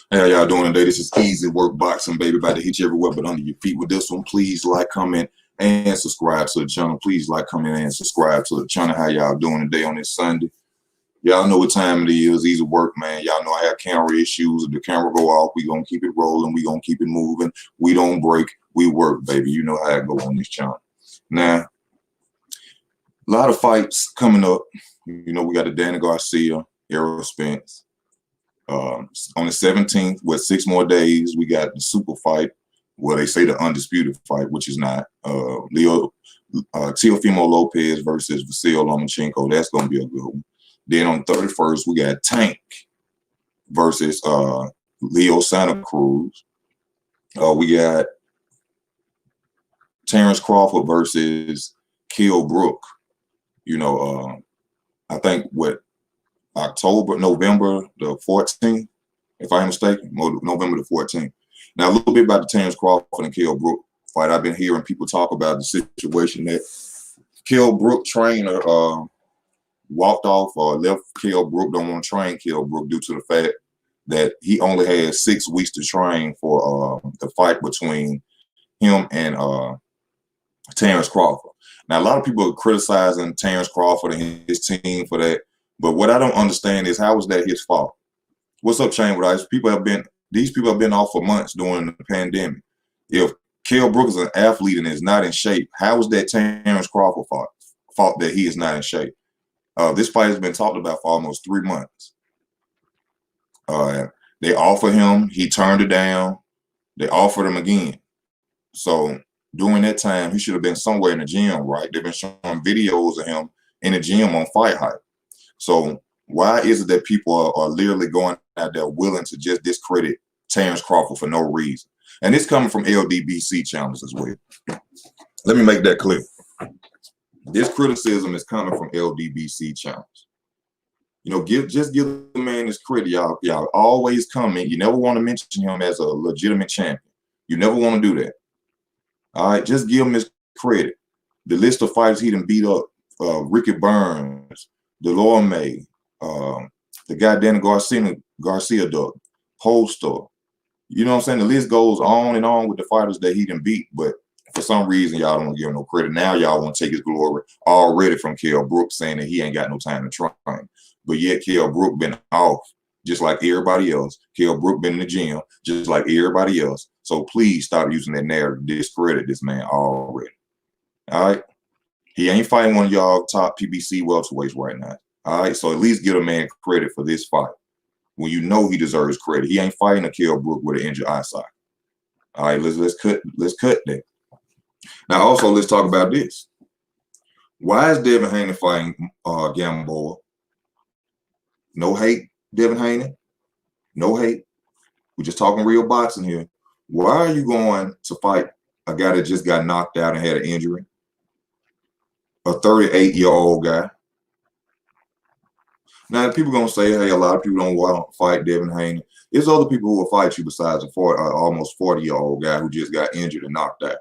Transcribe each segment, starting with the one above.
Hey, how y'all doing today? This is Easy Work Boxing, baby. About to hit you everywhere but under your feet with this one. Please like, comment, and subscribe to the channel. Please like, comment, and subscribe to the channel. How y'all doing today on this Sunday? Y'all know what time it is. Easy work, man. Y'all know I have camera issues. If the camera go off, we gonna keep it rolling. We gonna keep it moving. We don't break. We work, baby. You know how it go on this channel. Now, a lot of fights coming up. You know, we got the Danny Garcia, Errol Spence. On the 17th, with 6 more days, we got the super fight. Well, they say the undisputed fight, which is not. Teofimo Lopez versus Vasyl Lomacheko. That's gonna be a good one. Then on the 31st, we got Tank versus Cruz. We got Terrence Crawford versus Kell Brook. You know, I think November the 14th, if I'm mistaken, November the 14th. Now, a little bit about the Terrence Crawford and Kell Brook fight. I've been hearing people talk about the situation that Kell Brook trainer walked off or left Kell Brook, don't want to train Kell Brook due to the fact that he only had 6 weeks to train for the fight between him and Terrence Crawford. Now, a lot of people are criticizing Terrence Crawford and his team for that. But what I don't understand is, how is that his fault? What's up, Chain with Ice? These people have been off for months during the pandemic. If Kell Brook is an athlete and is not in shape, how is that Terrence Crawford fault that he is not in shape? This fight has been talked about for almost 3 months. They offered him, he turned it down. They offered him again. So during that time, he should have been somewhere in the gym, right? They've been showing videos of him in the gym on Fight Hype. So why is it that people are literally going out there willing to just discredit Terrence Crawford for no reason? And it's coming from LDBC channels as well. Let me make that clear. This criticism is coming from LDBC channels. You know, just give the man his credit, y'all. Y'all always comment. You never want to mention him as a legitimate champion. You never want to do that. All right, just give him his credit. The list of fighters he done beat up: Ricky Burns, Delorme, the guy Danny Garcia dog, Polster. You know what I'm saying? The list goes on and on with the fighters that he done beat, but for some reason, y'all don't want to give him no credit. Now y'all want to take his glory already from Kell Brook, saying that he ain't got no time to train. But yet Kell Brook been off just like everybody else. Kell Brook been in the gym just like everybody else. So please stop using that narrative to discredit this man already. All right? He ain't fighting one of y'all top PBC welterweights right now. All right? So at least give a man credit for this fight when you know he deserves credit. He ain't fighting a Kell Brook with an injured eye socket. All right, let's cut that. Now, also, let's talk about this. Why is Devin Haney fighting Gamboa? No hate, Devin Haney. No hate. We're just talking real boxing here. Why are you going to fight a guy that just got knocked out and had an injury? A 38-year-old guy. Now, people going to say, hey, a lot of people don't want to fight Devin Haney. There's other people who will fight you besides a almost 40-year-old guy who just got injured and knocked out.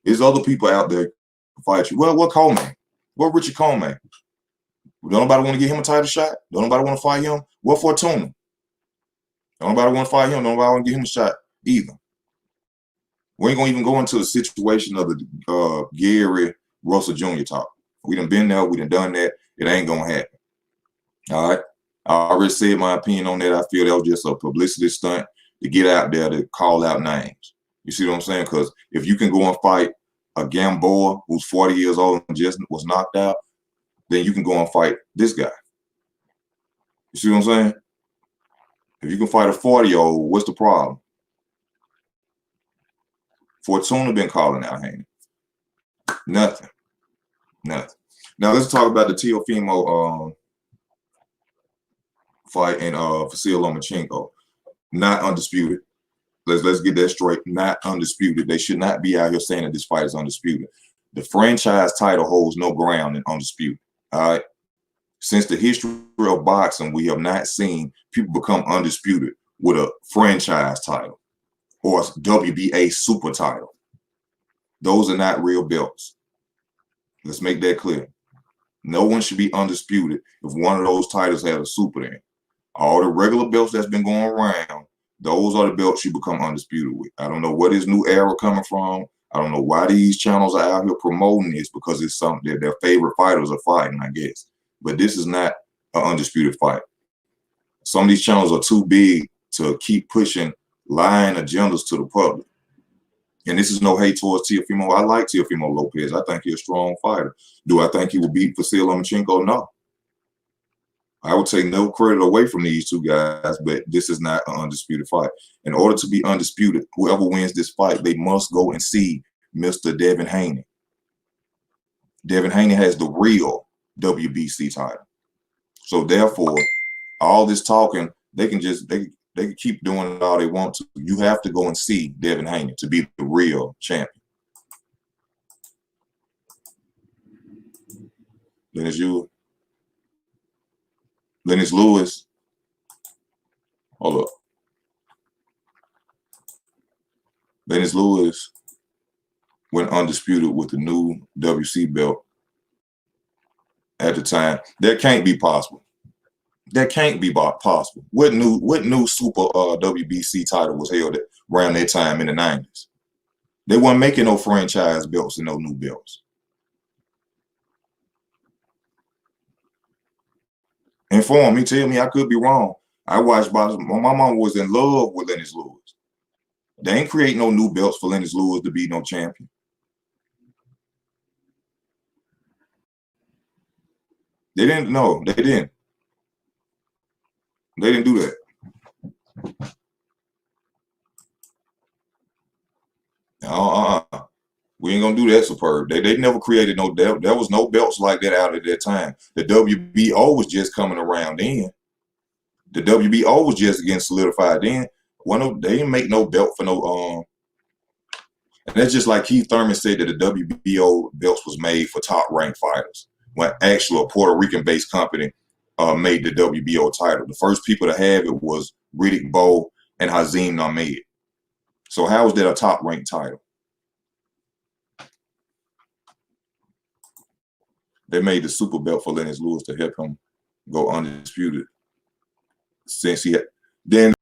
There's other people out there who fight you. Well, what Coleman? What Richard Coleman? Don't nobody want to give him a title shot? Don't nobody want to fight him? What Fortuna? Don't nobody want to fight him? Don't nobody want to give him a shot either. We ain't going to even go into the situation of the Gary Russell Jr. talk. We done been there. We done that. It ain't going to happen. All right? I already said my opinion on that. I feel that was just a publicity stunt to get out there to call out names. You see what I'm saying? Because if you can go and fight a Gamboa who's 40 years old and just was knocked out, then you can go and fight this guy. You see what I'm saying? If you can fight a 40-year-old, what's the problem? Fortuna been calling out Haney. Nothing. Now let's talk about the Teofimo fight and Vasyl Lomachenko. Not undisputed. Let's get that straight. Not undisputed. They should not be out here saying that this fight is undisputed. The franchise title holds no ground in undisputed. All right. Since the history of boxing, we have not seen people become undisputed with a franchise title or a WBA super title. Those are not real belts. Let's make that clear. No one should be undisputed if one of those titles has a super in it. All the regular belts that's been going around, those are the belts you become undisputed with. I don't know what this new era coming from. I don't know why these channels are out here promoting this, because it's something that their favorite fighters are fighting, I guess. But this is not an undisputed fight. Some of these channels are too big to keep pushing lying agendas to the public. And this is no hate towards Teofimo. I like Teofimo Lopez. I think he's a strong fighter. Do I think he will beat Vasyl Lomacheko? No. I would take no credit away from these two guys, but this is not an undisputed fight. In order to be undisputed, whoever wins this fight, they must go and see Mr. Devin Haney. Devin Haney has the real WBC title. So therefore, all this talking, they can keep doing it all they want to. You have to go and see Devin Haney to be the real champion. Lennox Lewis. Hold up. Lennox Lewis went undisputed with the new WC belt at the time. That can't be possible. That can't be possible. What new super WBC title was held around that time in the 90s? They weren't making no franchise belts and no new belts. Inform me, tell me I could be wrong. I watched boxing. My mom was in love with Lennox Lewis. They ain't create no new belts for Lennox Lewis to be no champion. They didn't. No, they didn't. They didn't do that. We ain't gonna do that, superb. They never created no belt. There was no belts like that out at that time. The WBO was just coming around then. The WBO was just getting solidified then. They didn't make no belt for no and that's just like Keith Thurman said that the WBO belts was made for top ranked fighters, when actually a Puerto Rican based company made the WBO title. The first people to have it was Riddick Bowe and Hazeem Ahmed. So how is that a top ranked title? They made the super belt for Lennox Lewis to help him go undisputed. Since he had, then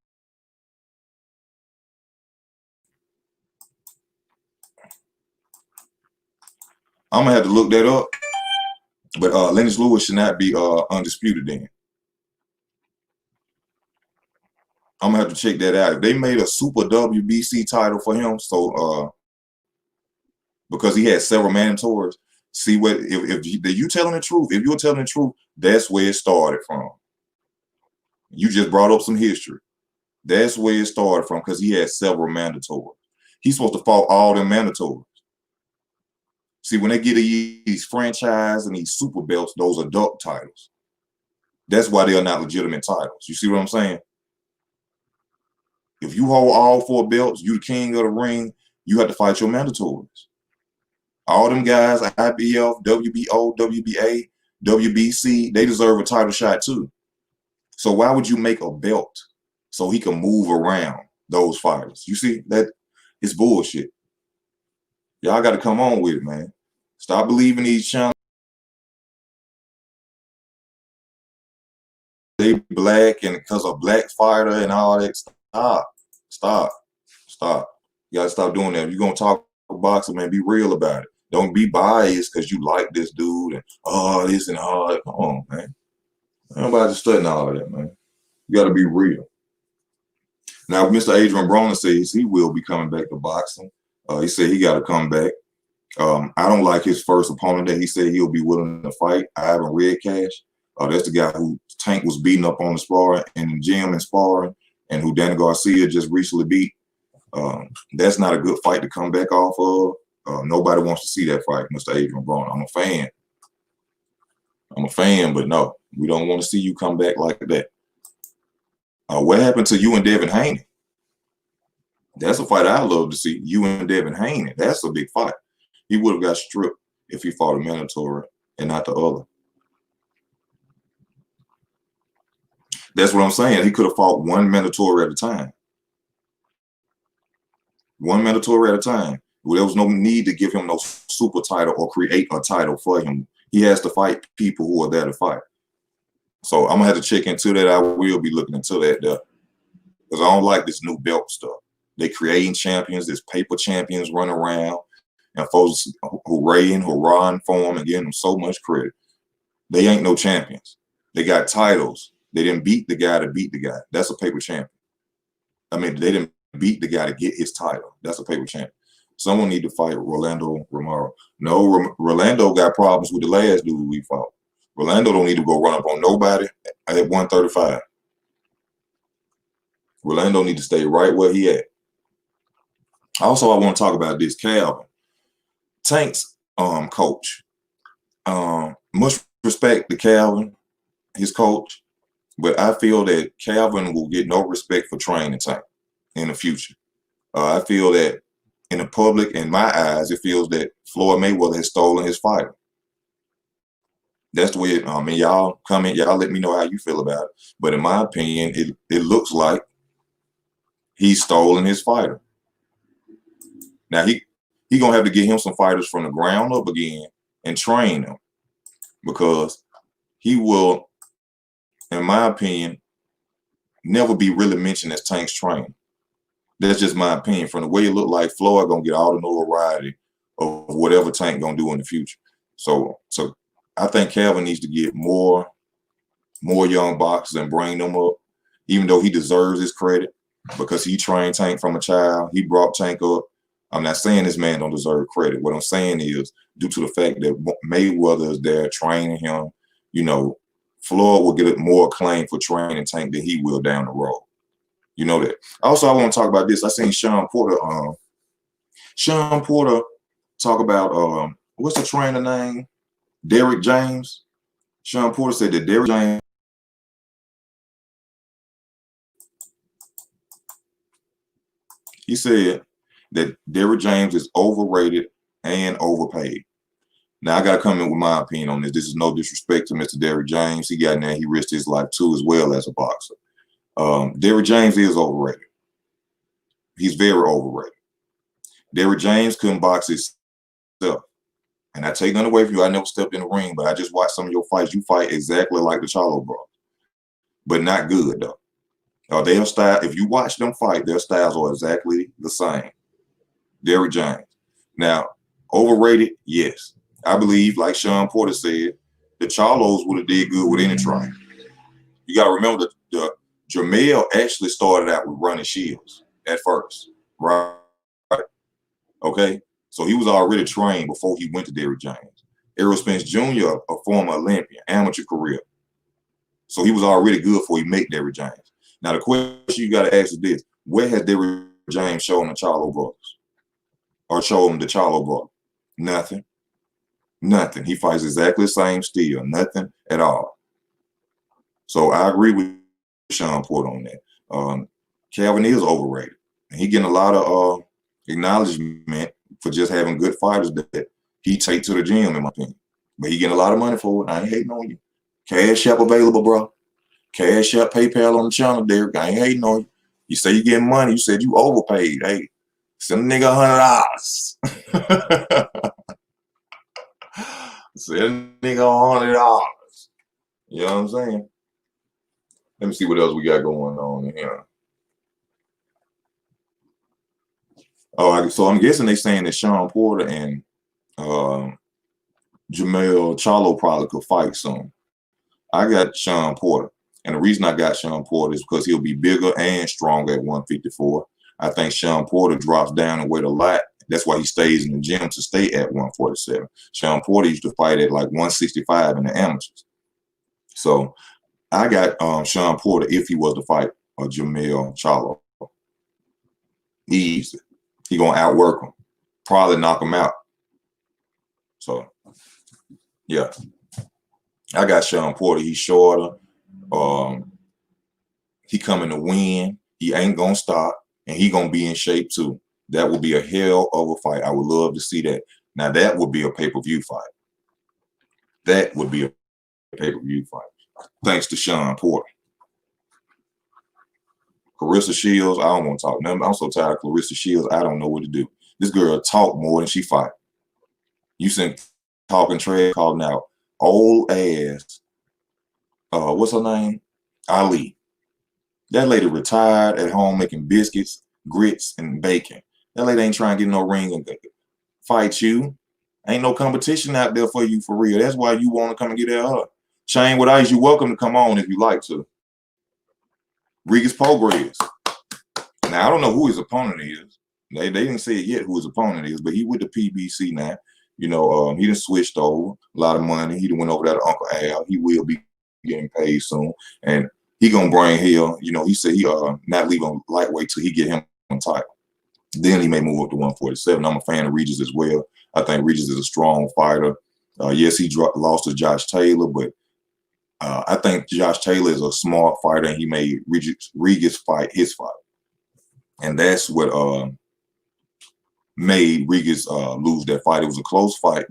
I'm gonna have to look that up. But Lennox Lewis should not be undisputed then. I'm gonna have to check that out. If they made a super WBC title for him, so because he had several mandatories. See what if you telling the truth? If you're telling the truth, that's where it started from. You just brought up some history. That's where it started from, because he had several mandatories. He's supposed to fight all them mandatories. See, when they get these franchise and these super belts, those are adult titles. That's why they are not legitimate titles. You see what I'm saying? If you hold all 4 belts, you the king of the ring, you have to fight your mandatories. All them guys, IBF, WBO, WBA, WBC, they deserve a title shot too. So why would you make a belt so he can move around those fighters? You see, that it's bullshit. Y'all got to come on with it, man. Stop believing these channels. They black and because of black fighter and all that. Stop. You got to stop doing that. If you're going to talk boxing, man, be real about it. Don't be biased because you like this dude and this and all that. Come on, man. Nobody's studying all of that, man. You got to be real. Now, Mr. Adrian Broner says he will be coming back to boxing. He said he got to come back. I don't like his first opponent that he said he'll be willing to fight, Ivan Redcash. That's the guy who Tank was beating up on the sparring in the gym and sparring, and who Danny Garcia just recently beat. That's not a good fight to come back off of. Nobody wants to see that fight, Mr. Adrian Broner. I'm a fan, but no, we don't want to see you come back like that. What happened to you and Devin Haney? That's a fight I love to see. You and Devin Haney. That's a big fight. He would have got stripped if he fought a mandatory and not the other. That's what I'm saying. He could have fought one mandatory at a time. One mandatory at a time. Well, there was no need to give him no super title or create a title for him. He has to fight people who are there to fight. So I'm gonna have to check into that. I will be looking into that there, because I don't like this new belt stuff. They creating champions, there's paper champions running around, and folks hurrahing for them and giving them so much credit. They ain't no champions. They got titles. They didn't beat the guy to beat the guy. That's a paper champion. I mean, they didn't beat the guy to get his title. That's a paper champion. Someone need to fight Rolando Romero. No, Rolando got problems with the last dude we fought. Rolando don't need to go run up on nobody at 135. Rolando need to stay right where he at. Also, I want to talk about this Calvin. Tank's coach. Much respect to Calvin, his coach, but I feel that Calvin will get no respect for training Tank in the future. I feel that in the public, in my eyes, it feels that Floyd Mayweather has stolen his fighter. That's the way and y'all comment, y'all let me know how you feel about it. But in my opinion, it looks like he's stolen his fighter. Now he gonna have to get him some fighters from the ground up again and train them, because he will, in my opinion, never be really mentioned as Tank's trainer. That's just my opinion. From the way it looked like, Floyd gonna get all the notoriety of whatever Tank gonna do in the future. So I think Calvin needs to get more young boxers and bring them up, even though he deserves his credit because he trained Tank from a child. He brought Tank up. I'm not saying this man don't deserve credit. What I'm saying is, due to the fact that Mayweather is there training him, you know, Floyd will get more acclaim for training Tank than he will down the road. You know that. Also, I want to talk about this. I seen Sean Porter talk about what's the trainer name? Derrick James. Sean Porter said that Derrick James, he said that Derrick James is overrated and overpaid. Now, I got to come in with my opinion on this. This is no disrespect to Mr. Derrick James. He got in there, he risked his life too, as well as a boxer. Derrick James is overrated. He's very overrated. Derrick James couldn't box himself. And I take none away from you. I never stepped in the ring, but I just watched some of your fights. You fight exactly like the Charlo brothers, but not good though. Their style, if you watch them fight, their styles are exactly the same. Derrick James. Now, overrated, yes. I believe, like Sean Porter said, the Charlos would have did good with any try. You got to remember that Jamel actually started out with running shields at first, right? Okay? So he was already trained before he went to Derrick James. Errol Spence Jr., a former Olympian, amateur career. So he was already good before he met Derrick James. Now, the question you got to ask is this: where has Derrick James shown the Charlo brothers? Or shown the Charlo brother? Nothing. Nothing. He fights exactly the same steel. Nothing at all. So I agree with Sean Porter on that. Calvin is overrated. And he getting a lot of acknowledgement for just having good fighters that he take to the gym, in my opinion. But he getting a lot of money for it. I ain't hating on you. Cash App available, bro. Cash App, PayPal on the channel, Derek. I ain't hating on you. You say you getting money. You said you overpaid. Hey, send a nigga $100. Send a nigga $100. You know what I'm saying? Let me see what else we got going on in here. Oh, so I'm guessing they saying that Sean Porter and Jamel Charlo probably could fight soon. I got Sean Porter. And the reason I got Sean Porter is because he'll be bigger and stronger at 154. I think Sean Porter drops down in weight a lot. That's why he stays in the gym to stay at 147. Sean Porter used to fight at like 165 in the amateurs. So I got Sean Porter if he was to fight Jamel Charlo. Easy. He gonna outwork him. Probably knock him out. So yeah. I got Sean Porter. He's shorter. He coming to win. He ain't gonna stop, and he gonna be in shape too. That would be a hell of a fight. I would love to see that. Now that would be a pay-per-view fight. That would be a pay-per-view fight. Thanks to Sean Porter. Clarissa Shields, I don't want to talk nothing. I'm so tired of Clarissa Shields. I don't know what to do. This girl talk more than she fight. You seen talking trash, calling out old ass what's her name? Ali. That lady retired at home making biscuits, grits, and bacon. That lady ain't trying to get no ring and fight you. Ain't no competition out there for you for real. That's why you want to come and get at her. Shane with Ice, you're welcome to come on if you like to. Regis Progress. Now, I don't know who his opponent is. They didn't say it yet who his opponent is, but he with the PBC now. You know, he done switched over a lot of money. He done went over there to Uncle Al. He will be getting paid soon. And he gonna bring hell. You know, he said he not leaving lightweight till he get him on title. Then he may move up to 147. I'm a fan of Regis as well. I think Regis is a strong fighter. Yes, he lost to Josh Taylor, but I think Josh Taylor is a smart fighter, and he made Regis fight his fight. And that's what made Regis lose that fight. It was a close fight,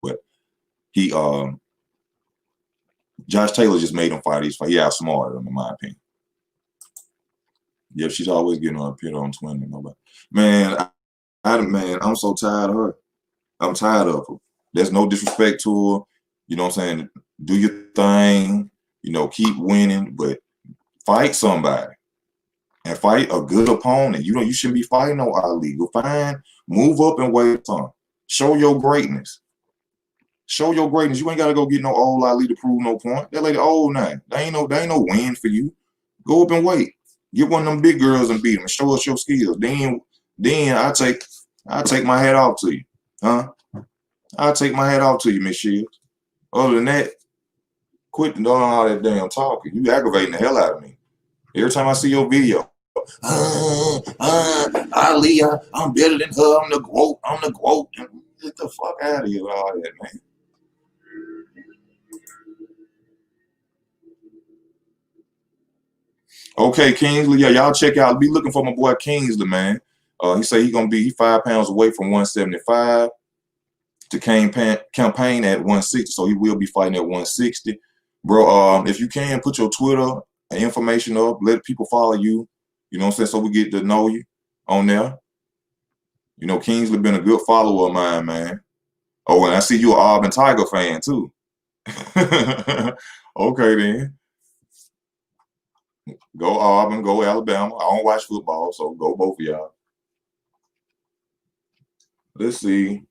but he Josh Taylor just made him fight his fight. He outsmarted him, in my opinion. Yep, she's always getting on a pit on 20. Man, I'm so tired of her. I'm tired of her. There's no disrespect to her. You know what I'm saying? Do your thing. You know, keep winning, but fight somebody. And fight a good opponent. You know, you shouldn't be fighting no Ali. Go find, move up and wait on. Show your greatness. Show your greatness. You ain't gotta go get no old Ali to prove no point. That lady old now. They ain't no win for you. Go up and wait. Get one of them big girls and beat them and show us your skills. Then I take my hat off to you. Huh? I'll take my hat off to you, Miss Shields. Other than that, quit doing all that damn talking. You aggravating the hell out of me. Every time I see your video, Ali, I'm better than her. I'm the GOAT. I'm the GOAT. Get the fuck out of here with all that, man. Okay, Kingsley. Yeah, y'all check out. Be looking for my boy Kingsley, man. He say he 5 pounds away from 175 to campaign at 160, so he will be fighting at 160. Bro, if you can, put your Twitter information up. Let people follow you. You know what I'm saying? So we get to know you on there. You know, Kingsley been a good follower of mine, man. Oh, and I see you an Auburn Tiger fan, too. Okay, then. Go Auburn, go Alabama. I don't watch football, so go both of y'all. Let's see.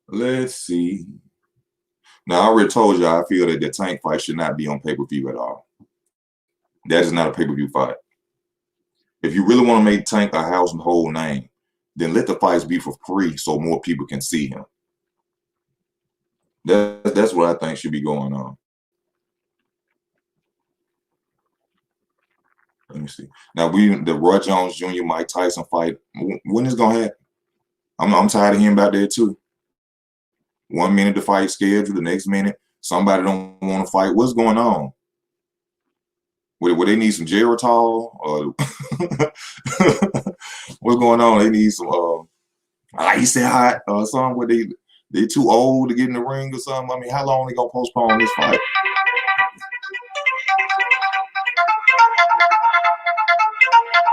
Let's see. Now, I already told you I feel that the Tank fight should not be on pay-per-view at all. That is not a pay-per-view fight. If you really want to make Tank a household name, then let the fights be for free so more people can see him. That's what I think should be going on. Let me see. Now, the Roy Jones Jr. Mike Tyson fight, when is it going to happen? I'm tired of hearing about that, too. 1 minute the fight schedule, the next minute somebody don't want to fight. What's going on? Would they need some Geritol? Or what's going on? They need some ice hot or something. Where they too old to get in the ring or something. I mean, how long they gonna postpone this fight?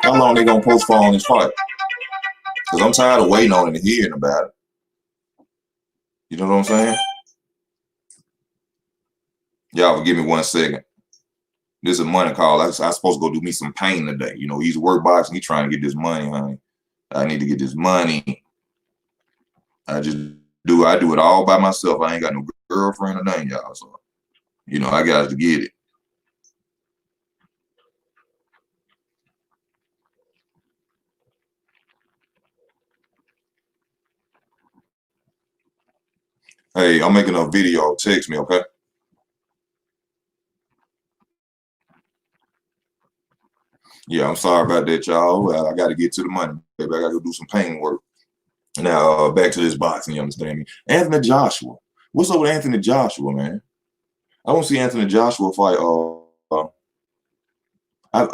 How long they gonna postpone this fight? Because I'm tired of waiting on it and hearing about it. You know what I'm saying? Y'all give me 1 second. This is a money call. I supposed to go do me some pain today. You know, he's work boxing. He's trying to get this money, honey. I need to get this money. I do it all by myself. I ain't got no girlfriend or nothing, y'all. So, you know, I got to get it. Hey, I'm making a video. Text me, okay? Yeah, I'm sorry about that, y'all. I got to get to the money, baby. I got to go do some pain work. Now, back to this boxing, you understand me? Anthony Joshua. What's up with Anthony Joshua, man? I want to see Anthony Joshua fight. I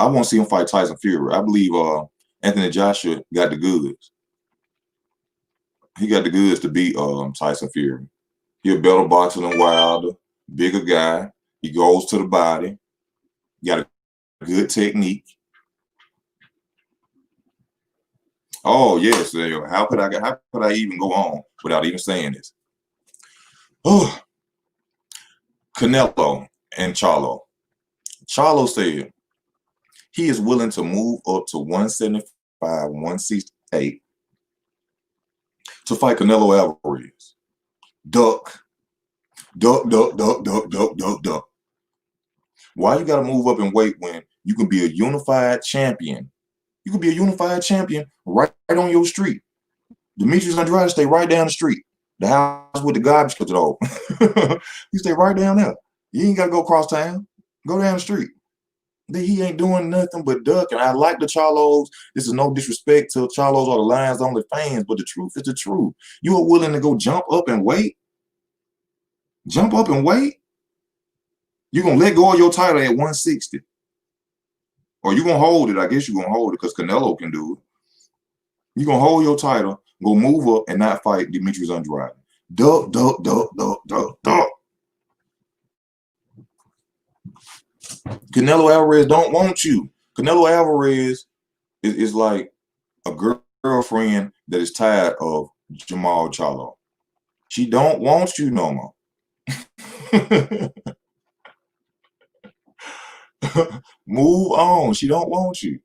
want to see him fight Tyson Fury. I believe Anthony Joshua got the goods. He got the goods to beat Tyson Fury. He a better boxer than Wilder, bigger guy. He goes to the body. Got a good technique. Oh yes, how could I even go on without even saying this? Oh, Canelo and Charlo. Charlo said he is willing to move up to 175, 168 to fight Canelo Alvarez. Duck, duck, duck, duck, duck, duck, duck, duck. Why you gotta move up in weight when you can be a unified champion? You can be a unified champion right on your street. Demetrius Andrade stay right down the street. The house with the garbage cut it off. You stay right down there. You ain't gotta go across town. Go down the street. He ain't doing nothing but ducking. I like the Charlos. This is no disrespect to Charlos or the Lions only fans, but the truth is the truth. You are willing to go jump up and wait? Jump up and wait? You're gonna let go of your title at 160. Or you're gonna hold it. I guess you're gonna hold it because Canelo can do it. You're gonna hold your title, go move up and not fight Demetrius Andrade. Duck, duck, duck, duck, duck, duck. Canelo Alvarez don't want you. Canelo Alvarez is like a girlfriend that is tired of Jamal Charlo. She don't want you no more. Move on. She don't want you.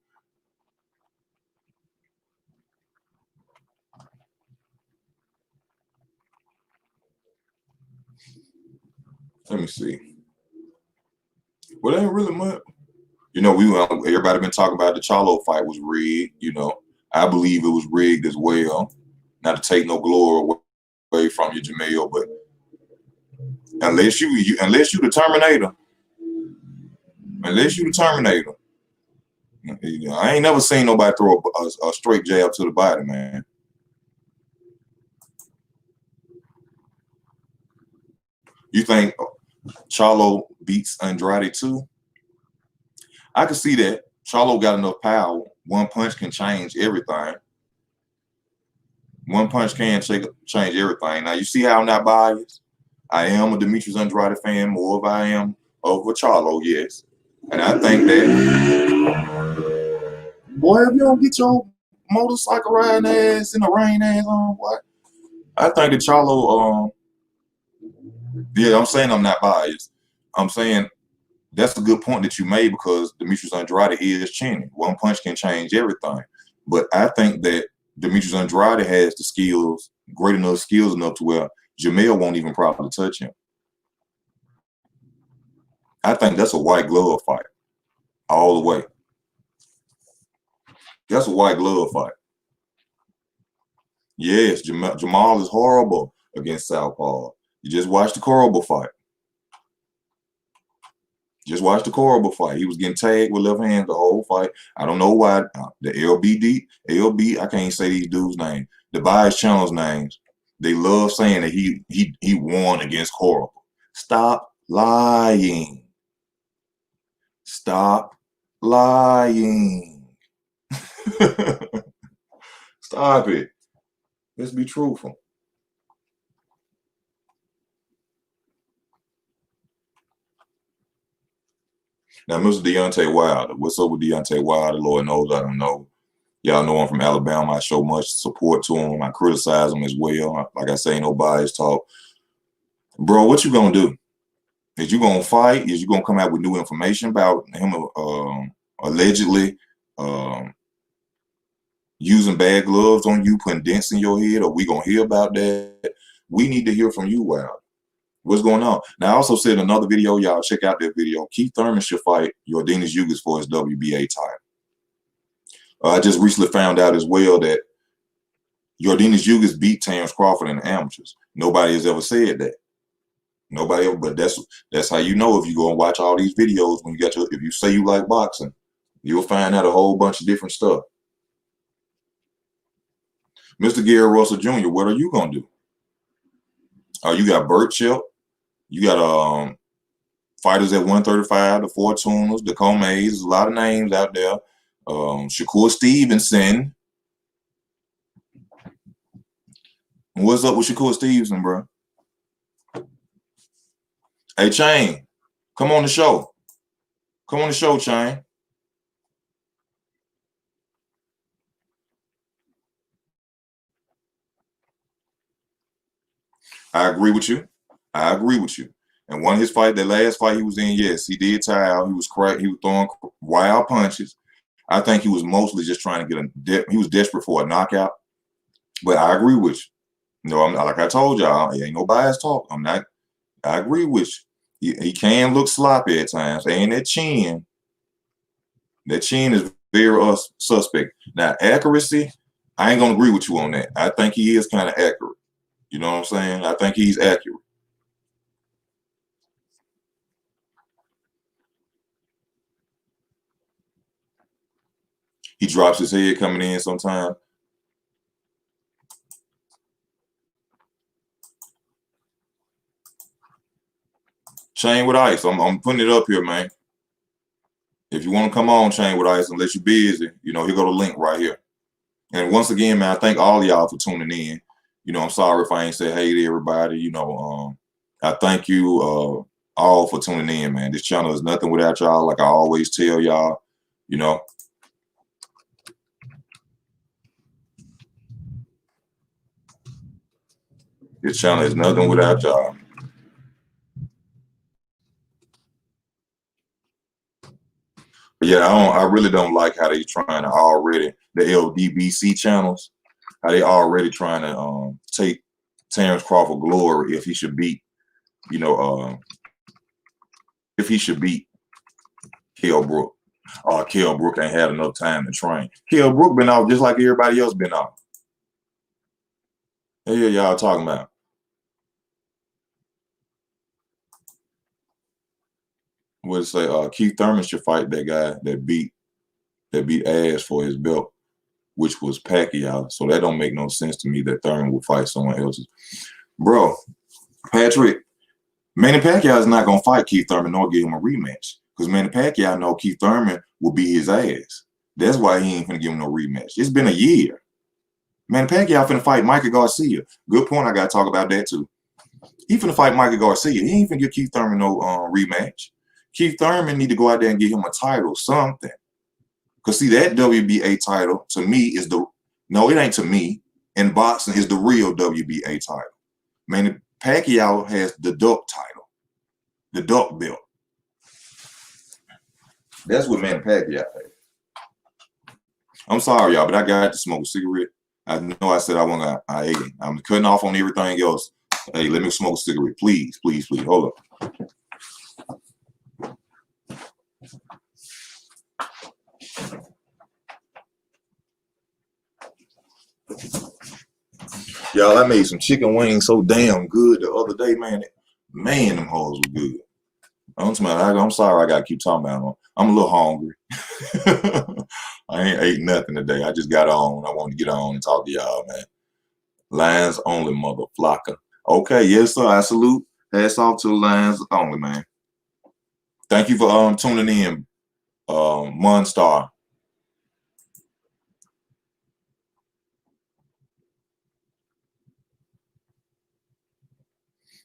Let me see. Well, ain't really much. You know, everybody been talking about the Charlo fight was rigged. You know, I believe it was rigged as well. Not to take no glory away from you, Jamel, but unless you the Terminator, I ain't never seen nobody throw a straight jab to the body, man. You think Charlo beats Andrade too? I can see that. Charlo got enough power. One punch can change everything. One punch can change everything. Now, you see how I'm not biased? I am a Demetrius Andrade fan more than I am of a Charlo, yes. And I think that, boy, if you don't get your motorcycle riding ass in the rain ass on, what? I think that Charlo, yeah, I'm saying I'm not biased. I'm saying that's a good point that you made because Demetrius Andrade is chinny. One punch can change everything. But I think that Demetrius Andrade has the skills, great enough skills enough to where Jamel won't even probably touch him. I think that's a white glove fight all the way. That's a white glove fight. Yes, Jamal is horrible against Southpaw. You just watch the Corrible fight. Just watch the Corrible fight. He was getting tagged with left hand the whole fight. I don't know why. The LB, I can't say these dudes' names. The bias channels' names. They love saying that he won against Corrible. Stop lying. Stop lying. Stop it. Let's be truthful. Now, Mr. Deontay Wilder. What's up with Deontay Wilder? Lord knows I don't know. Y'all know I'm from Alabama. I show much support to him. I criticize him as well. Like I say, ain't no bias talk. Bro, what you gonna do? Is you gonna fight? Is you gonna come out with new information about him allegedly using bad gloves on you, putting dents in your head? Or we gonna hear about that? We need to hear from you, Wilder. What's going on? Now, I also said in another video, y'all check out that video. Keith Thurman should fight Yordenis Ugas for his WBA title. I just recently found out as well that Yordenis Ugas beat Terence Crawford in the amateurs. Nobody has ever said that. Nobody ever, but that's how you know if you go and watch all these videos when you got if you say you like boxing, you'll find out a whole bunch of different stuff. Mr. Gary Russell Jr., what are you gonna do? You got Burt Chip, you got fighters at 135, the Fortunas, the Comays, there's a lot of names out there. Shakur Stevenson. What's up with Shakur Stevenson, bro? Hey, Chain, come on the show. Come on the show, Chain. I agree with you. I agree with you. And one of his fight, the last fight he was in, yes, he did tire out. He was crack. He was throwing wild punches. I think he was mostly just trying to get he was desperate for a knockout. But I agree with you. You know, like I told y'all, ain't no bias talk. I agree with you. He can look sloppy at times. And that chin is very suspect. Now, accuracy, I ain't gonna agree with you on that. I think he is kind of accurate. You know what I'm saying? I think he's accurate. He drops his head coming in sometimes. Chain with Ice. I'm putting it up here, man. If you want to come on, Chain with Ice, unless you're busy, you know, here go the link right here. And once again, man, I thank all of y'all for tuning in. You know, I'm sorry if I ain't said hey to everybody. You know, I thank you all for tuning in, man. This channel is nothing without y'all, like I always tell y'all, you know. This channel is nothing without y'all. But yeah, I really don't like how they trying to already, the LDBC channels, how they already trying to take Terrence Crawford glory if he should beat, you know, if he should beat Kell Brook. Kell Brook ain't had enough time to train. Kell Brook been off just like everybody else been off. Hey, y'all talking about? What it say? Keith Thurman should fight that guy that beat ass for his belt, which was Pacquiao. So that don't make no sense to me that Thurman would fight someone else's. Bro, Patrick, Manny Pacquiao is not gonna fight Keith Thurman nor give him a rematch. Because Manny Pacquiao know Keith Thurman will beat his ass. That's why he ain't finna give him no rematch. It's been a year. Manny Pacquiao finna fight Michael Garcia. Good point. I gotta talk about that too. He finna fight Michael Garcia. He ain't finna give Keith Thurman no rematch. Keith Thurman need to go out there and get him a title, something. Because see, that WBA title to me is no, it ain't to me. In boxing is the real WBA title. Manny Pacquiao has the duck title, the duck belt. That's what Manny Pacquiao has. I'm sorry, y'all, but I got to smoke a cigarette. I know I said I'm cutting off on everything else. Hey, let me smoke a cigarette, please, please, please. Hold up. Y'all, I made some chicken wings so damn good the other day, man. Man, them hoes were good. I'm sorry I gotta keep talking about them. I'm a little hungry. I ain't ate nothing today. I just got on. I wanted to get on and talk to y'all, man. Lines only, mother flocker. Okay, yes, sir. I salute. Hats off to the lines only, man. Thank you for tuning in, Monstar.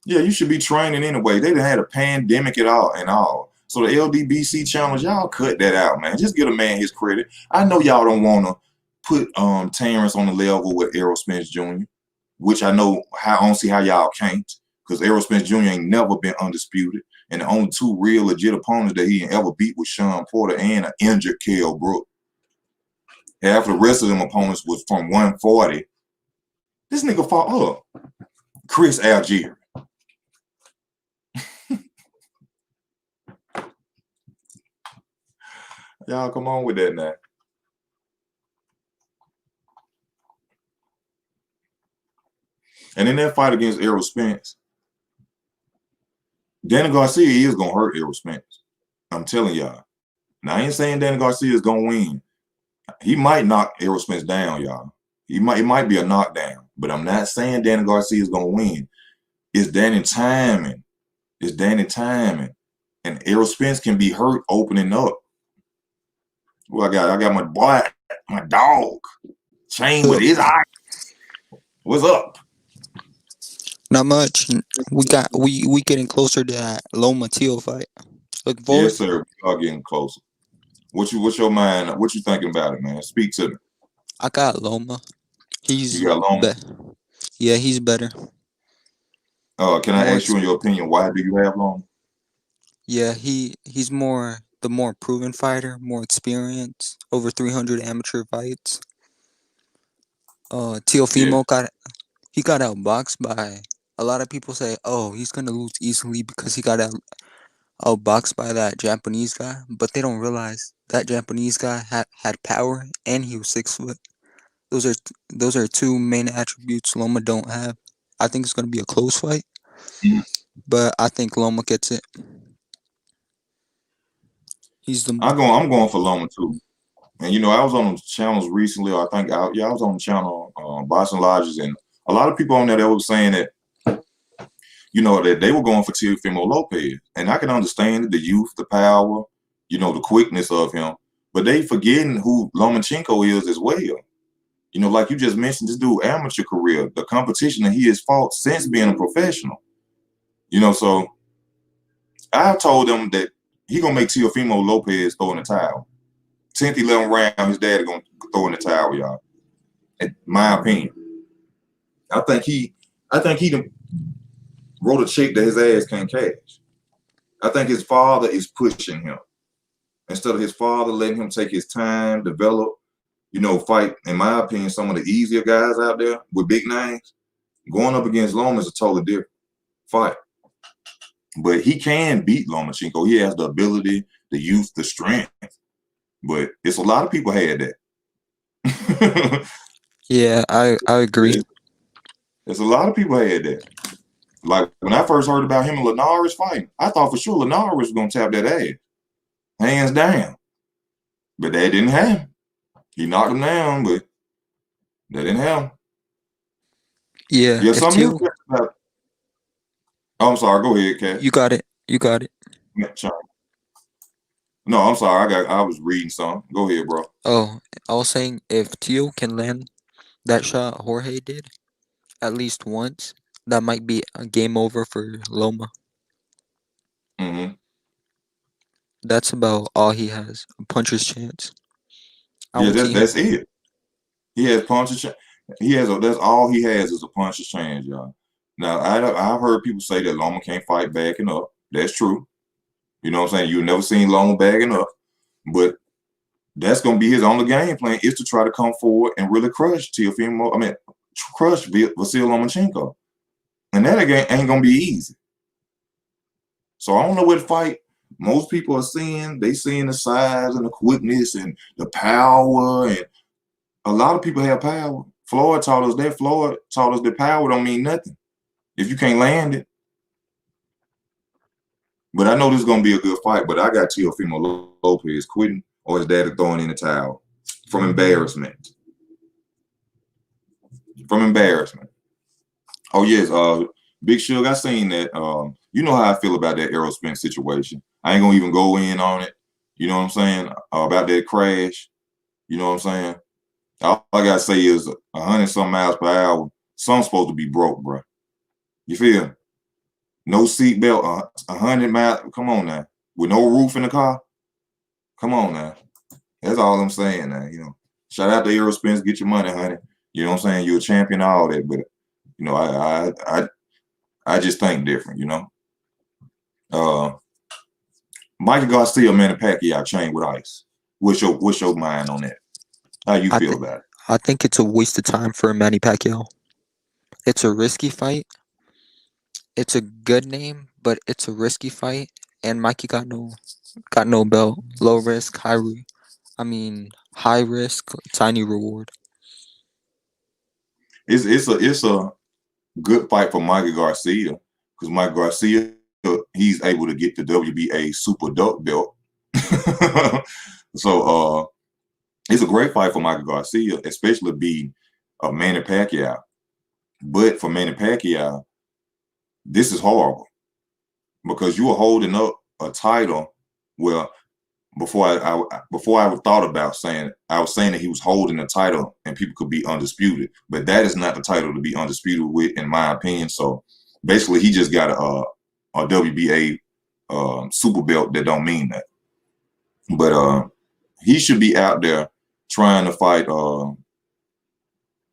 Yeah, you should be training anyway. They didn't had a pandemic at all and all. So the LDBC challenge, y'all cut that out, man. Just give a man his credit. I know y'all don't want to put Terrence on the level with Errol Spence Jr., which I know I don't see how y'all can't, because Errol Spence Jr. ain't never been undisputed. And the only two real legit opponents that he ain't ever beat was Sean Porter and an injured Kell Brook. Half the rest of them opponents was from 140. This nigga fought Chris Algier. Y'all come on with that now. And in that fight against Errol Spence, Danny Garcia is going to hurt Errol Spence. I'm telling y'all. Now, I ain't saying Danny Garcia is going to win. He might knock Errol Spence down, y'all. It might be a knockdown. But I'm not saying Danny Garcia is going to win. It's Danny timing. It's Danny timing. And Errol Spence can be hurt opening up. Well, I got my boy, my dog, Chain with his eye. What's up? Not much. We getting closer to that Lomacheko fight. Looking forward. Yes, sir. We are getting closer. What's your mind? What you thinking about it, man? Speak to me. I got Loma. You got Loma? Yeah, he's better. Can I More, ask you, in your opinion, why do you have Loma? yeah, he's the more proven fighter, more experience, over 300 amateur fights. Yeah. Teofimo got outboxed by a lot of people say, oh, he's gonna lose easily because he got outboxed by that Japanese guy, but they don't realize that Japanese guy had power and he was 6 foot. Those are two main attributes Loma don't have. I think it's gonna be a close fight, Mhm. but I think Loma gets it. He's the I'm going for Loma too. And I was on the channels recently. Or I think I was on the channel Boston Lodges, and a lot of people on there that were saying that that they were going for Teofimo Lopez, and I can understand the youth, the power, the quickness of him, but they forgetting who Lomachenko is as well. Like you just mentioned, this dude amateur career, the competition that he has fought since being a professional. So I told them that he gonna make Teofimo Lopez throw in the towel. 10th, 11th round, his dad gonna throw in the towel, y'all. In my opinion, I think he done wrote a check that his ass can't cash. I think his father is pushing him instead of his father letting him take his time, develop, fight. In my opinion, some of the easier guys out there with big names going up against Loma is a totally different fight. But he can beat Lomachenko. He has the ability, the youth, the strength. But it's a lot of people had that. Yeah, I agree. There's a lot of people had that. Like when I first heard about him and Linares fighting, I thought for sure Linares was gonna tap that ass, hands down. But that didn't happen. He knocked him down, but that didn't happen. Yeah, Yeah, if something else Teal, about. Oh, I'm sorry. Go ahead, Kat. you got it, you got it. No, I'm sorry. I was reading something. Go ahead, bro. Oh, I was saying if Teal can land that shot Jorge did at least once, that might be a game over for Loma. Mm-hmm. That's about all he has, a puncher's chance. I Yeah, don't that's see him. that's it. He has punches. He has. That's all he has is a puncher's chance, y'all. Now I've heard people say that Loma can't fight backing up. That's true. You know what I'm saying? You've never seen Loma backing up, but that's gonna be his only game plan is to try to come forward and really crush Teofimo. I mean, crush Vasyl Lomachenko, and that again ain't gonna be easy. So I don't know what fight most people are seeing. They seeing the size and the quickness and the power, and a lot of people have power. Floyd taught us that. Floyd taught us that power don't mean nothing if you can't land it. But I know this is gonna be a good fight. But I got Teofimo Lopez quitting or his daddy throwing in the towel from embarrassment. From embarrassment. Oh yes, Big Suge, I seen that. You know how I feel about that Aerosmith situation. I ain't gonna even go in on it. You know what I'm saying? About that crash. You know what I'm saying? All I gotta say is 100 some miles per hour. Something's supposed to be broke, bro. You feel? No seatbelt, 100 miles. Come on now. With no roof in the car. Come on now. That's all I'm saying now. Shout out to Aerosmith. Get your money, honey. You know what I'm saying? You're a champion, all that, but I just think different. Uh, Mikey Garcia, Manny Pacquiao chain with ice. What's your mind on that? How you I feel think about it? I think it's a waste of time for Manny Pacquiao. It's a risky fight. It's a good name, but it's a risky fight. And Mikey got no belt. Low risk, high risk, tiny reward. It's a good fight for Mikey Garcia because Mike Garcia he's able to get the WBA Super Duck belt. So it's a great fight for Michael Garcia, especially being Manny Pacquiao. But for Manny Pacquiao, this is horrible because you are holding up a title. Well, before I thought about saying it, I was saying that he was holding the title and people could be undisputed, but that is not the title to be undisputed with, in my opinion. So basically, he just got a WBA super belt that don't mean that. But he should be out there trying to fight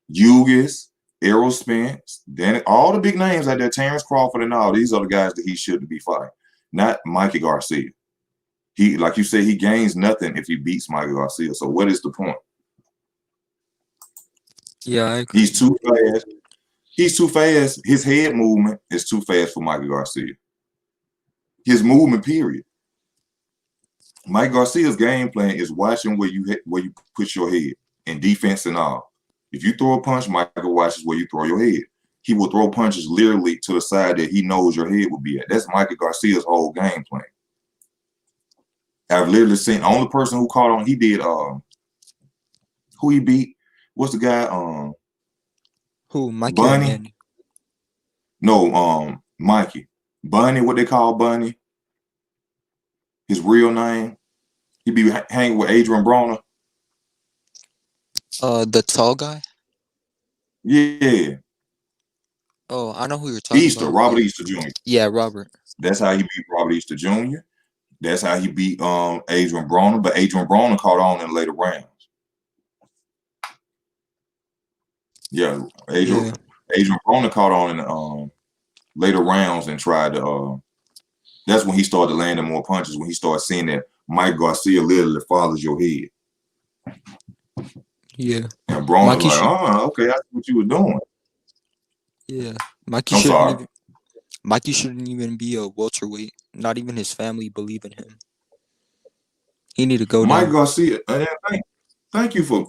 Hughes Errol Spence, then all the big names out there, Terrence Crawford and all, these are the guys that he should be fighting, not Mikey Garcia. He, like you said, he gains nothing if he beats Mikey Garcia. So what is the point? Yeah, I agree. He's too fast. He's too fast. His head movement is too fast for Mikey Garcia. His movement, period. Mike Garcia's game plan is watching where you put your head in defense and all. If you throw a punch, Michael watches where you throw your head. He will throw punches literally to the side that he knows your head will be at. That's Michael Garcia's whole game plan. I've literally seen the only person who caught on. He did. Who he beat? What's the guy? Who? Mikey Bunny? or Manny? No, Mikey. Bunny. What they call Bunny? His real name. He be hanging with Adrian Broner. The tall guy. Yeah. Oh, I know who you're talking Easter, about. Robert Easter Jr. Yeah, Robert. That's how he beat Robert Easter Jr. That's how he beat Adrian Broner, but Adrian Broner caught on in the later rounds. Yeah, Adrian Broner caught on in the later rounds and tried to. That's when he started landing more punches. When he started seeing that Mike Garcia literally follows your head. Yeah. And Broner was like, okay, that's what you were doing. Yeah, Mikey shouldn't even be a welterweight. Not even his family believe in him. He need to go down. Mike Garcia, thank you for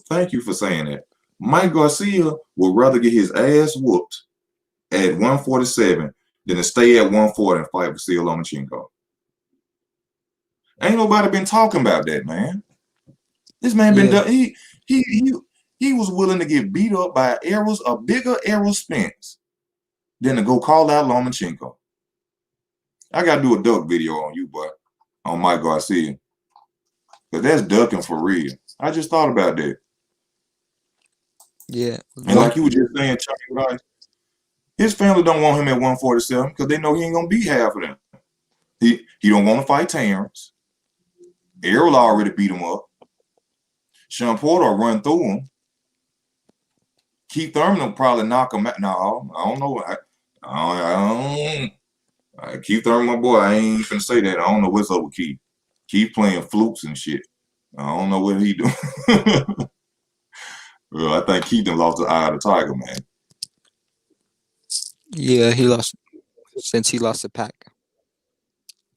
saying that. Mike Garcia would rather get his ass whooped at 147 than to stay at 140 and fight Vasyl Lomacheko. Ain't nobody been talking about that, man. This man been done. He was willing to get beat up by a bigger Errol Spence than to go call out Lomachenko. I gotta do a duck video on you, boy, on Mike Garcia. Cause that's ducking for real. I just thought about that. Yeah. And like you were just saying, Chucky Rice, his family don't want him at 147 because they know he ain't gonna beat half of them. He don't want to fight Terrence. Errol already beat him up. Sean Porter will run through him. Keith Thurman will probably knock him out. No, I don't know. Keith Thurman, my boy, I ain't finna say that. I don't know what's up with Keith. Keith playing flukes and shit. I don't know what he doing. Well, I think Keith done lost the eye of the tiger, man. Yeah, he lost since he lost the Pac.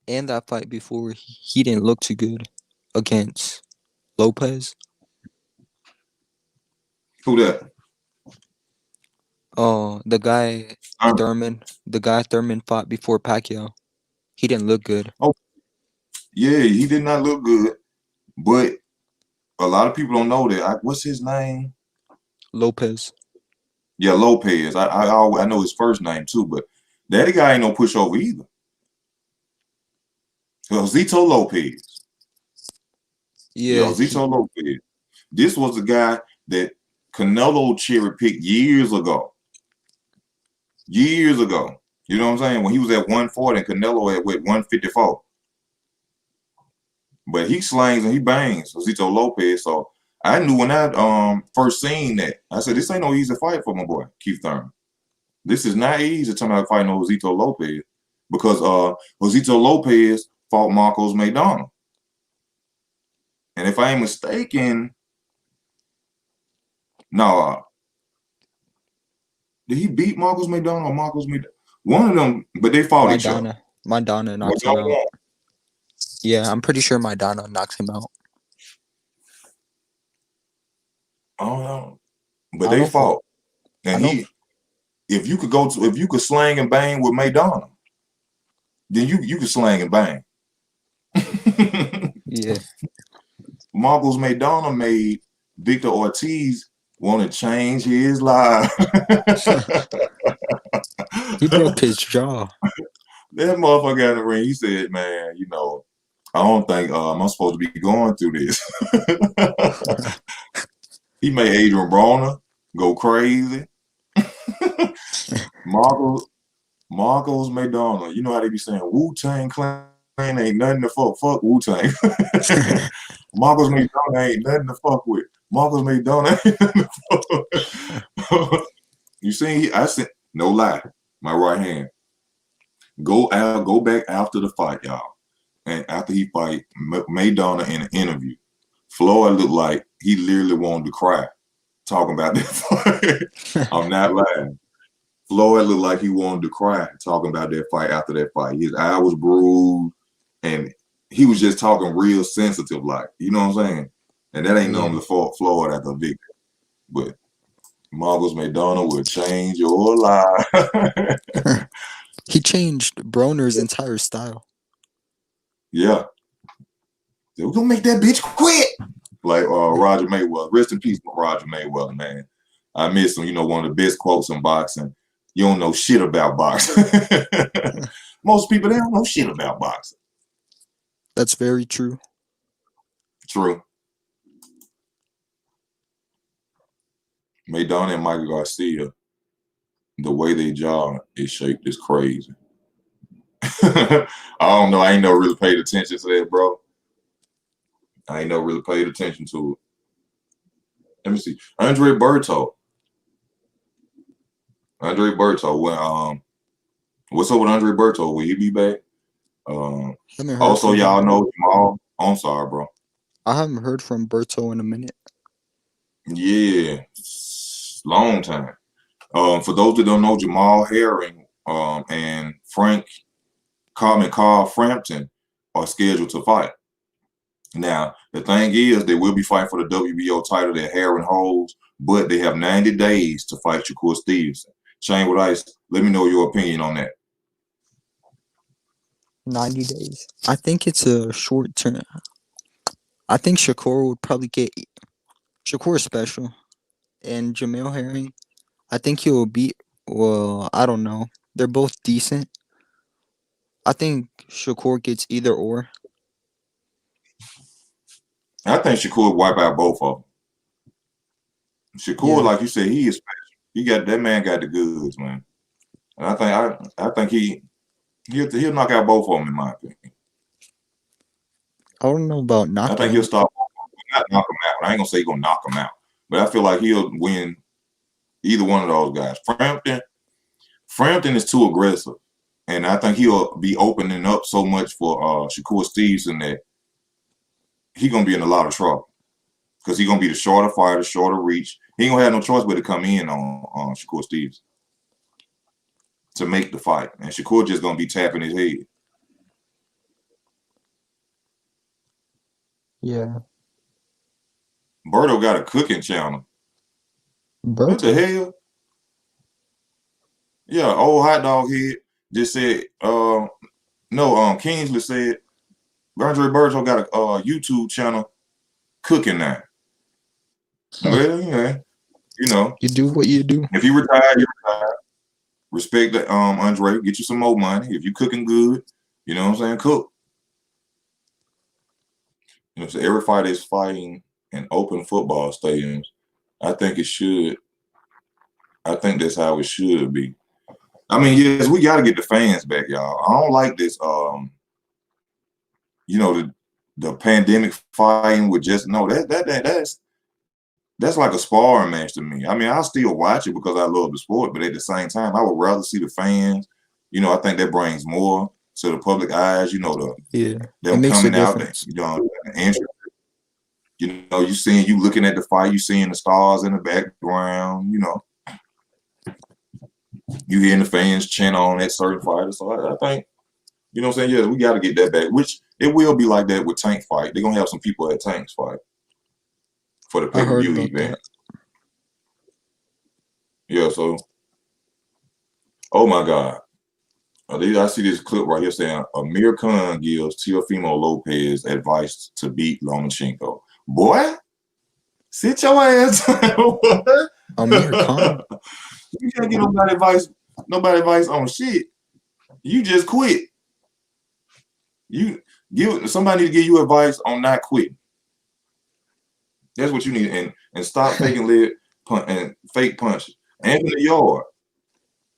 And that fight before, he didn't look too good against Lopez. Who that? Oh, the guy Thurman. The guy Thurman fought before Pacquiao. He didn't look good. Oh, yeah, he did not look good. But a lot of people don't know that. What's his name? Lopez. Yeah, Lopez. I know his first name too, but that guy ain't no pushover either. Zito Lopez. Yeah, Zito Lopez. This was the guy that Canelo cherry picked years ago. Years ago. You know what I'm saying? When he was at 140 and Canelo at 154. But he slangs and he bangs, Zito Lopez. So I knew when I first seen that, I said, this ain't no easy fight for my boy, Keith Thurman. This is not easy to about fighting Josito Lopez because Josito Lopez fought Marcos Maidana. And if I ain't mistaken, no, did he beat Marcos Maidana or Marcos Maidana? One of them, but they fought each other. Maidana knocked him out. Yeah, I'm pretty sure Maidana knocked him out. I don't know. But they fought. And if you could slang and bang with Maidana, then you could slang and bang. Yeah. Marcos Maidana made Victor Ortiz want to change his life. He broke his jaw. That motherfucker got in the ring. He said, man, I don't think I'm supposed to be going through this. He made Adrian Broner go crazy. Marcos Maidana. You know how they be saying Wu-Tang Clan ain't nothing to fuck Wu-Tang. Marcos Maidana ain't nothing to fuck with. Marcos Maidana ain't nothing to fuck with. You see, I said no lie, my right hand. Go back after the fight, y'all. And after he fight Maidana in an interview, Floyd looked like he literally wanted to cry talking about that fight. I'm not lying. Floyd looked like he wanted to cry talking about that fight after that fight. His eye was bruised, and he was just talking real sensitive, like, you know what I'm saying? And that ain't normally for Floyd after a victory. But Marcos Maidana will change your life. He changed Broner's entire style. Yeah. We're gonna make that bitch quit. Like Roger Mayweather. Rest in peace, Roger Mayweather, man. I miss him. You know, one of the best quotes in boxing. You don't know shit about boxing. Most people, they don't know shit about boxing. That's very true. True. Maidana and Michael Garcia, the way they jog is shaped is crazy. I don't know. I ain't never really paid attention to that, bro. I ain't never really paid attention to it. Let me see. Andre Berto. Well, what's up with Andre Berto? Will he be back? Also, y'all know Jamal. Oh, I'm sorry, bro. I haven't heard from Berto in a minute. Yeah, long time. For those that don't know, Jamal Herring and Carl Frampton are scheduled to fight. Now, the thing is, they will be fighting for the WBO title that Herring holds, but they have 90 days to fight Shakur Stevenson. Shane with Ice, let me know your opinion on that. 90 days. I think it's a short term. I think Shakur would probably get Shakur special, and Jamel Herring. I think he will beat. Well, I don't know. They're both decent. I think Shakur gets either or. I think Shakur would wipe out both of them. Shakur, like you said, he is special. That man got the goods, man. And I think he'll knock out both of them in my opinion. I don't know about knockout. I think he'll stop. Not knock him out. I ain't gonna say he's gonna knock him out, but I feel like he'll win either one of those guys. Frampton is too aggressive, and I think he'll be opening up so much for Shakur Stevenson that he's gonna be in a lot of trouble because he's gonna be the shorter fighter, shorter reach. He ain't gonna have no choice but to come in on Shakur Stevenson to make the fight, and Shakur just gonna be tapping his head. Yeah. Berto got a cooking channel. What the hell? Yeah, old hot dog head just said, Kingsley said, Andre Berto got a YouTube channel cooking now. Well, yeah, you know. You do what you do. If you retire, you retire. Respect that, Andre. Get you some more money. If you cooking good, you know what I'm saying, cook. You know, so every fight is fighting in open football stadiums. I think it should. I think that's how it should be. I mean, yes, we got to get the fans back, y'all. I don't like this. The pandemic fighting with just that's like a sparring match to me. I mean, I still watch it because I love the sport, but at the same time, I would rather see the fans. You know, I think that brings more to the public eyes. You know, them coming out, the interest. You know, you looking at the fight, you seeing the stars in the background. You know, you hearing the fans chant on that certain fighter. So I think, you know what I'm saying? Yeah, we got to get that back, which it will be like that with Tank fight. They're going to have some people at Tank's fight for the pay-per-view event. Yeah, so, oh my God. I see this clip right here saying, Amir Khan gives Teofimo Lopez advice to beat Lomacheko. Boy, sit your ass. Amir Khan? You can't get nobody advice on shit. You just quit. Somebody need to give you advice on not quitting. That's what you need, and stop faking leg and fake punches. Anthony Yard.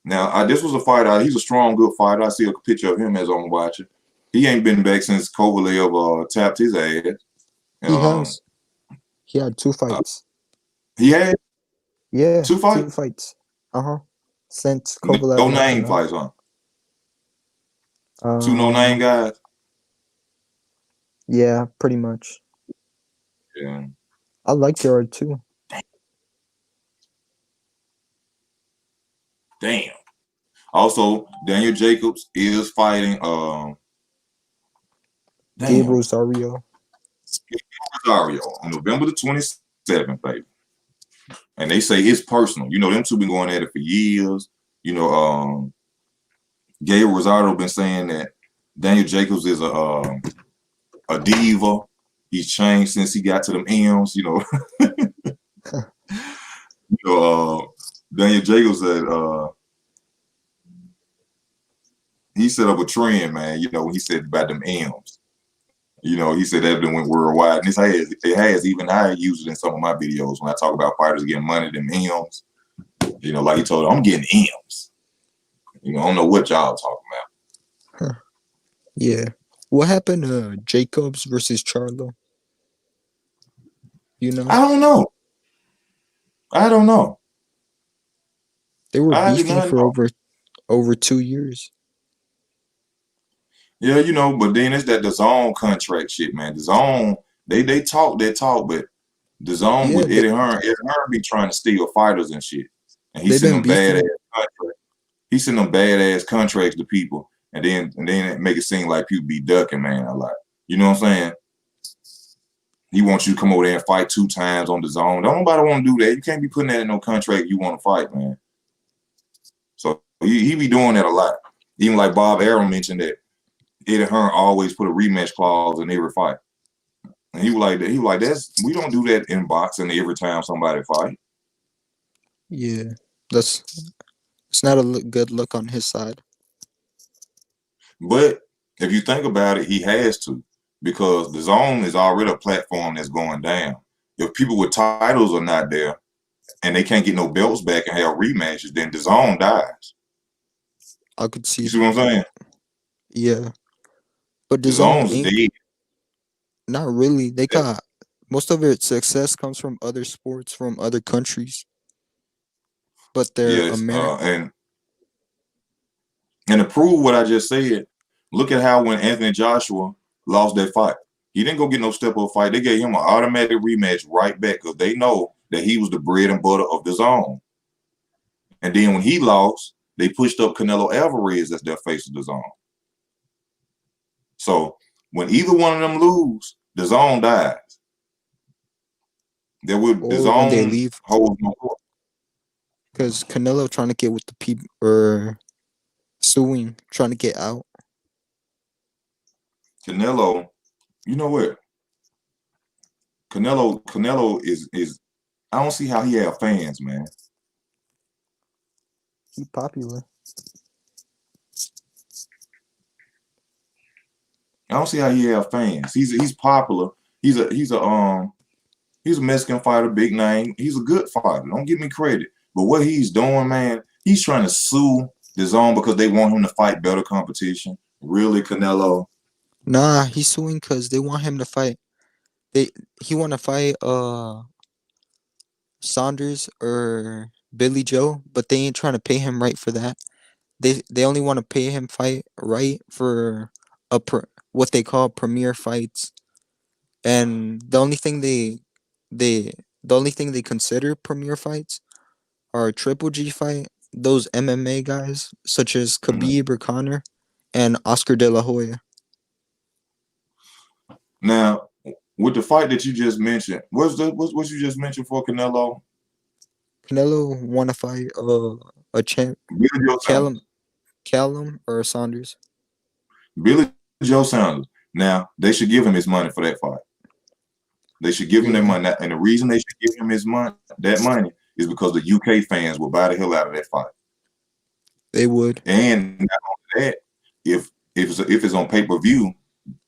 Now, this was a fighter. He's a strong, good fighter. I see a picture of him as I'm watching. He ain't been back since Kovalev tapped his ass. He has. He had 2 fights. He had? Yeah, 2 fights? 2 fights. Uh-huh. Since No Kovalev knocked him name out. fights, huh? Two no name Um, guys. yeah, pretty much. Yeah. I like Gerard too. Damn. Also, Daniel Jacobs is fighting. Gabe Damn. Rosario. Rosario on November the 27th, baby. And they say it's personal. You know, them two been going at it for years. You know, Gabe Rosario been saying that Daniel Jacobs is a diva. He's changed since he got to them M's. You know, Daniel Jacobs said he set up a trend, man. You know, when he said about them M's. You know, he said that been went worldwide, and it has. Even I use it in some of my videos when I talk about fighters getting money, them M's. You know, like he told them, I'm getting M's. You know, I don't know what y'all talking about. Huh. Yeah. What happened to Jacobs versus Charlo? You know? I don't know. I don't know. They were I do beefing not for know. over 2 years. Yeah, you know, but then it's that the zone contract shit, man. The zone, they talk that talk, but the zone Yeah, with Eddie Hearn be trying to steal fighters and shit. And he they've send been them badass beefing. contracts. He send them badass contracts to people, and then make it seem like people be ducking, man, a lot. You know what I'm saying? He wants you to come over there and fight 2 times on the zone. Don't nobody want to do that. You can't be putting that in no contract you want to fight, man. So he be doing that a lot. Even like Bob Arum mentioned that Eddie Hearn always put a rematch clause in every fight. And he was like that. He was like, we don't do that in boxing every time somebody fight. Yeah. That's it's not a good look on his side. But if you think about it, he has to, because the zone is already a platform that's going down. If people with titles are not there and they can't get no belts back and have rematches, then the zone dies. I could see You see what I'm that. saying? Yeah. But The DAZN zone's ain't dead. not really. They got most of its success comes from other sports from other countries, but they're Yes, American. and to prove what I just said, look at how when Anthony Joshua lost that fight, he didn't go get no step up fight. They gave him an automatic rematch right back because they know that he was the bread and butter of the zone. And then when he lost, they pushed up Canelo Alvarez as their face of the zone. So when either one of them lose, the zone dies. The Or when they zone leave, holds no court. because Canelo trying to get with the people or suing, trying to get out. Canelo, you know what? Canelo is I don't see how he have fans, man. He popular. I don't see how he have fans. He's popular. He's a Mexican fighter, big name. He's a good fighter. Don't give me credit. But what he's doing, man, he's trying to sue the zone because they want him to fight better competition. Really, Canelo? Nah, he's suing because they want him to fight. They he want to fight Saunders or Billy Joe, but they ain't trying to pay him right for that. They only want to pay him fight right for what they call premier fights, and they the only thing they consider premier fights are Triple G fight, those MMA guys such as Mhm. Khabib or Connor, and Oscar De La Hoya. Now, with the fight that you just mentioned, what you just mentioned for Canelo? Canelo want to fight a champ Billy Joe Callum Sanders. Callum or Saunders. Billy Joe Sanders. Now, they should give him his money for that fight. They should give him that Yeah, money. And the reason they should give him that money, is because the UK fans will buy the hell out of that fight. they would. And not only that, if it's on pay-per-view,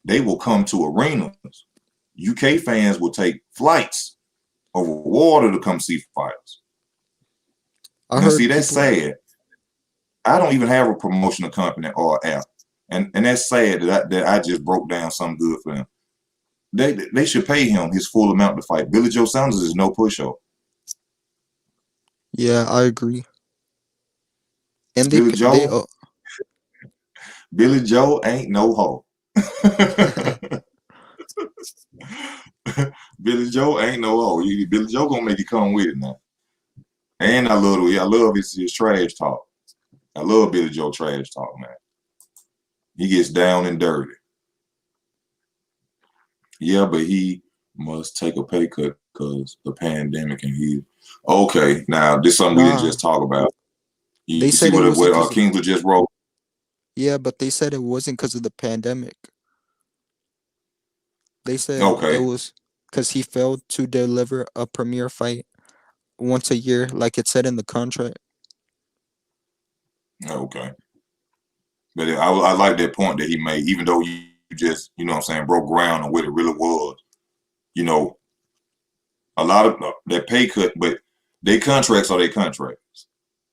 they will come to arenas. UK fans will take flights over water to come see fighters. I Now, see, heard that's people. sad. I don't even have a promotional company or app, and that's sad that I just broke down something good for them. They should pay him his full amount to fight. Billy Joe Sanders is no pushover. Yeah, I agree. And Billy they Joe, Billy Joe ain't no hoe. Billy Joe ain't no hoe. Billy Joe gonna make you come with it now. And I love his trash talk. I love Billy Joe trash talk, man. He gets down and dirty. Yeah, but he must take a pay cut because the pandemic and he. Okay, now this is something we didn't nah. just talk about. They You see said it wasn't what because of Kingsley just wrote? yeah, but they said it wasn't because of the pandemic. They said it Okay, was because he failed to deliver a premier fight once a year, like it said in the contract. okay. But I like that point that he made, even though you just, you know what I'm saying, broke ground on what it really was. You know, a lot of that pay cut, but their contracts are their contracts.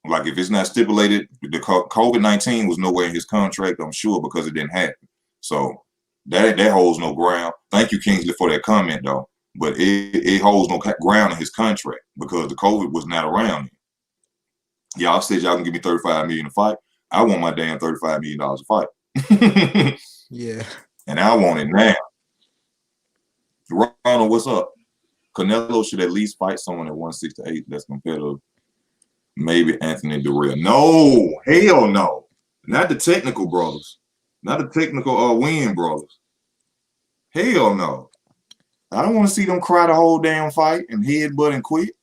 Like if it's not stipulated, the COVID-19 was nowhere in his contract, I'm sure, because it didn't happen. So that holds no ground. Thank you, Kingsley, for that comment, though. But it holds no ground in his contract because the COVID was not around. Y'all said y'all can give me $35 million to fight. I want my damn $35 million to fight. Yeah. And I want it now. Ronald, what's up? Canelo should at least fight someone at 168 that's competitive. Maybe Anthony Durrell. No, hell no. Not the technical brothers. Not the technical win brothers. Hell no. I don't want to see them cry the whole damn fight and headbutt and quit.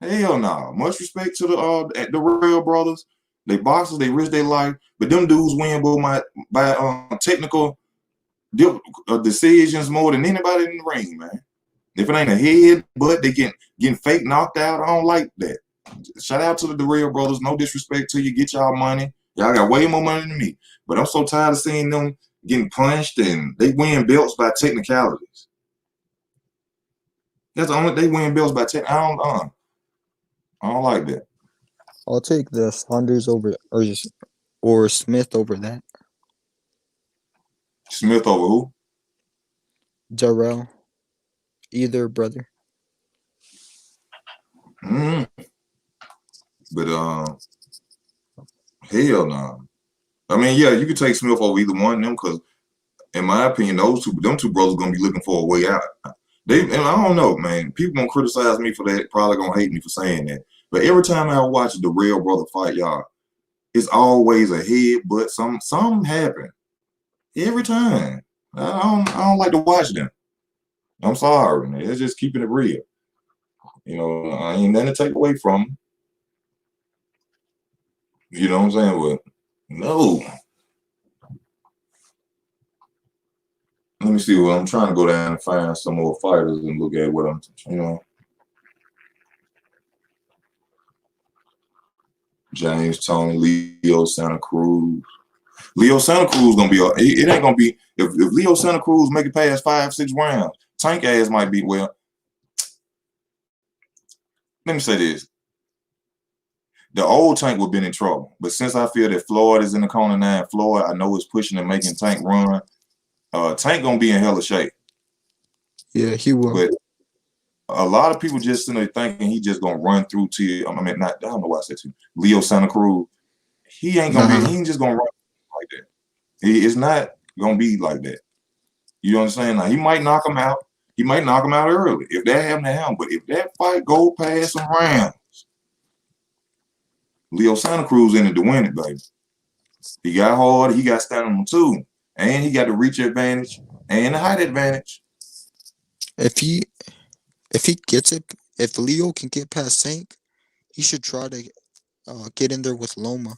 Hell no. Much respect to the real brothers. They boxers, they risk their life, but them dudes win by technical decisions more than anybody in the ring, man. If it ain't a head, but they getting fake knocked out, I don't like that. Shout out to the Durrell brothers. No disrespect to you. Get y'all money. Y'all got way more money than me. But I'm so tired of seeing them getting punched and they win belts by technicalities. That's the only they win belts by tech. I don't like that. I'll take the Saunders over or Smith over that. Smith over who? Jarrell. Either brother. Mm. But hell no. I mean, yeah, you could take Smith over either one of them because, in my opinion, them two brothers gonna be looking for a way out. And I don't know, man. People gonna criticize me for that. Probably gonna hate me for saying that. But every time I watch the real brother fight, y'all, it's always a head, but something happen every time. I don't like to watch them. I'm sorry, man. It's just keeping it real. You know, I ain't nothing to take away from them. You know what I'm saying? But no. Let me see. Well, I'm trying to go down and find some more fighters and look at what I'm, you know. James Tony, Leo Santa Cruz. Leo Santa Cruz gonna be. It ain't gonna be if Leo Santa Cruz make it past 5-6 rounds. Tank ass might be well. Let me say this: the old Tank would have been in trouble, but since I feel that Floyd is in the corner now, Floyd I know is pushing and making Tank run. Tank gonna be in hella shape. Yeah, he will. But a lot of people just sitting there thinking he just gonna run through to you. I mean, not I don't know why I said to Leo Santa Cruz. He ain't gonna be. He ain't just gonna run like that. It's not gonna be like that. You understand? Now he might knock him out. He might knock him out early if that happened to him. But if that fight go past some rounds, Leo Santa Cruz in it to win it, baby. He got hard. He got stamina too, and he got the reach advantage and the height advantage. If he gets it, if Leo can get past Tank, he should try to get in there with Loma.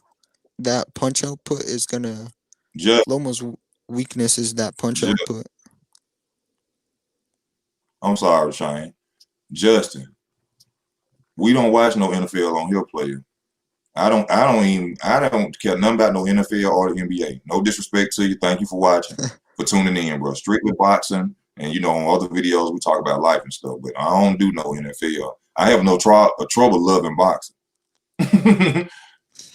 That punch output is gonna. Just, Loma's weakness is that punch just output. I'm sorry, Shane. Justin, we don't watch no NFL on here player. I don't care nothing about no NFL or the NBA. No disrespect to you. Thank you for watching, for tuning in, bro. Strictly boxing, and you know, on other videos we talk about life and stuff. But I don't do no NFL. I have no trouble loving boxing.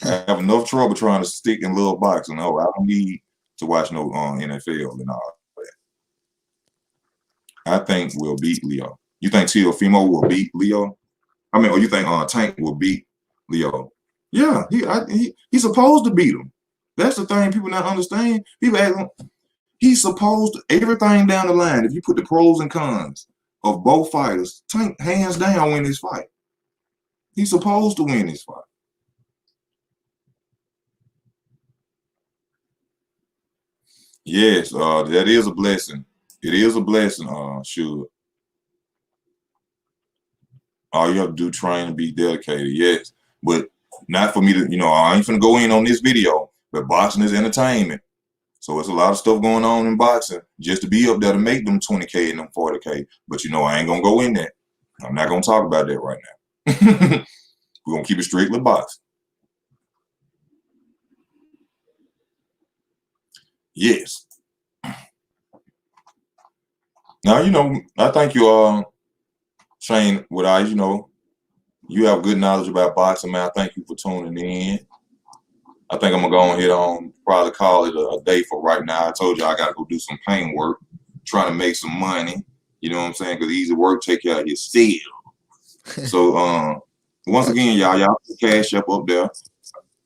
I have enough trouble trying to stick and love boxing. No, I don't need to watch no NFL and all that. I think we'll beat Leo. You think Teofimo will beat Leo? I mean, or you think Tank will beat Leo? Yeah, he's supposed to beat him. That's the thing people not understand. People ask him, he's supposed to, everything down the line. If you put the pros and cons of both fighters, Tank hands down win this fight. He's supposed to win this fight. Yes, that is a blessing. It is a blessing, sure. All you have to do train and be dedicated, yes. But not for me to, I ain't finna go in on this video, but boxing is entertainment. So it's a lot of stuff going on in boxing just to be up there to make them 20K and them 40K. But I ain't gonna go in there. I'm not gonna talk about that right now. We're gonna keep it strictly boxing. Yes. Now, I think you Shane, with eyes, you have good knowledge about boxing, man. I thank you for tuning in. I think I'm gonna go ahead on probably call it a day for right now. I told you I gotta go do some paint work, trying to make some money. You know what I'm saying? Because easy work take care of your steel. So once again, y'all put cash up there.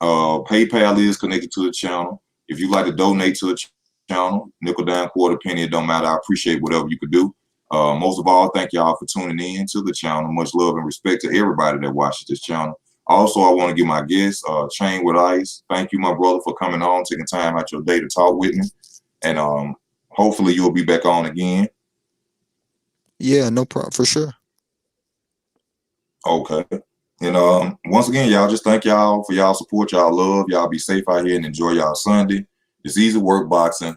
PayPal is connected to the channel. If you like to donate to the channel, nickel down, quarter penny, it don't matter. I appreciate whatever you could do. Most of all, thank y'all for tuning in to the channel. Much love and respect to everybody that watches this channel. Also, I want to give my guest, Chain with Ice. Thank you, my brother, for coming on, taking time out your day to talk with me. And hopefully you'll be back on again. Yeah, no problem, for sure. Okay. And once again, y'all, just thank y'all for y'all support, y'all love. Y'all be safe out here and enjoy y'all Sunday. It's easy work boxing.